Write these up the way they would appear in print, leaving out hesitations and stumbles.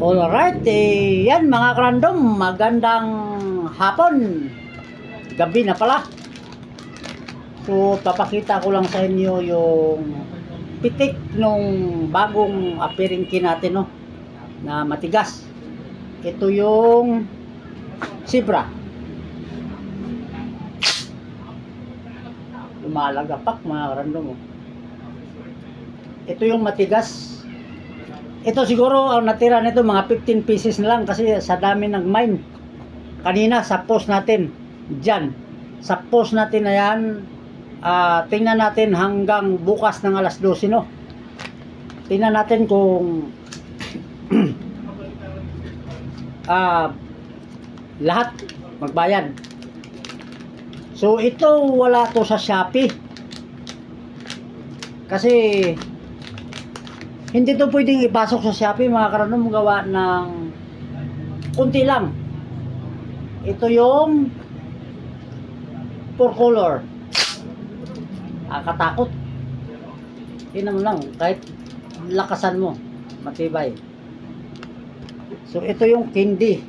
Alright, yan mga krandom, magandang hapon. Gabi na pala. So, papakita ko lang sa inyo yung pitik nung bagong apiringkin natin, no, na matigas. Ito yung Zebra. Lumalagapak mga krandom. Ito yung matigas. Ito siguro ang natira nito mga 15 pieces na lang kasi sa dami ng mine. Kanina sa post natin, dyan. Sa post natin na yan, tingnan natin hanggang bukas ng alas 12, no? Tingnan natin kung lahat magbayad. So ito wala to sa Shopee. Kasi hindi to pwedeng ipasok sa Shopee mga karandom, gawa ng kunti lang. Ito yung 4 color. Katakot. Tingnan mo lang, kahit lakasan mo, matibay. So ito yung candy.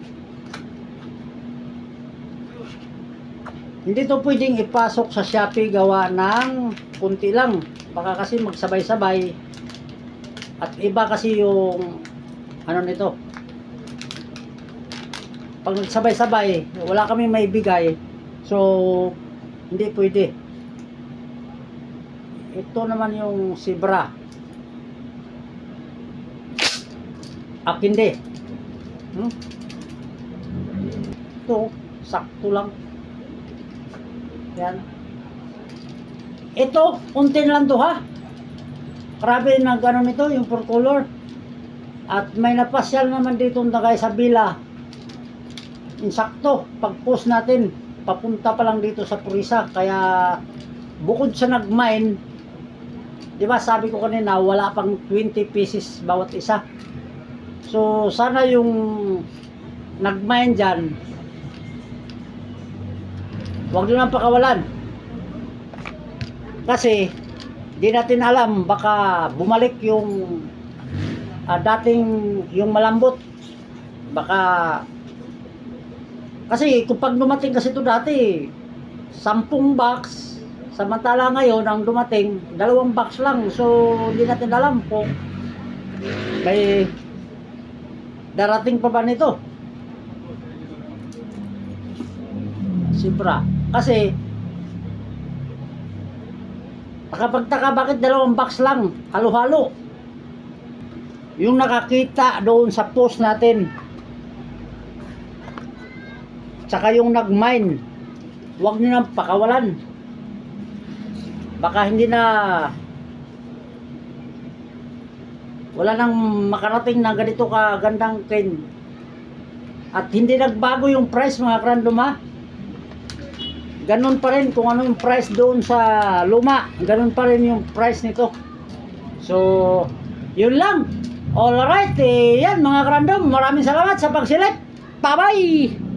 Hindi to pwedeng ipasok sa Shopee gawa ng kunti lang. Baka kasi magsabay-sabay. At iba kasi yung ano nito. Pag nagsabay-sabay, wala kami maibigay. So, hindi pwede. Ito naman yung Zebra. Hindi. Ito, sakto lang. Yan. Ito, unti lang to ha. Grabe na gano'n nito, yung 4 color. At may napasyal naman dito na guys sa Bila. Insakto, pag-post natin, papunta pa lang dito sa Purisa. Kaya, bukod sa nag-mine, di ba sabi ko kanina, wala pang 20 pieces bawat isa. So, sana yung nag-mine dyan, huwag nyo nang pakawalan. Kasi, di natin alam, baka bumalik yung dating yung malambot. Baka kasi kung pag dumating kasi ito dati 10 box, samantala ngayon ang dumating 2 box lang. So hindi natin alam kung may darating pa ba nito Zebra. Kasi nakapagtaka bakit 2 box lang, halo-halo. Yung nakakita doon sa post natin, tsaka yung nag-mine, huwag nyo nang pakawalan. Baka hindi na, wala nang makarating na ganito kagandang kin. At hindi nagbago yung price mga krandom ha. Ganun pa rin kung ano yung price doon sa luma, ganun pa rin yung price nito. So, yun lang. Alright, yan mga krandom, maraming salamat sa pagsilip. Bye-bye!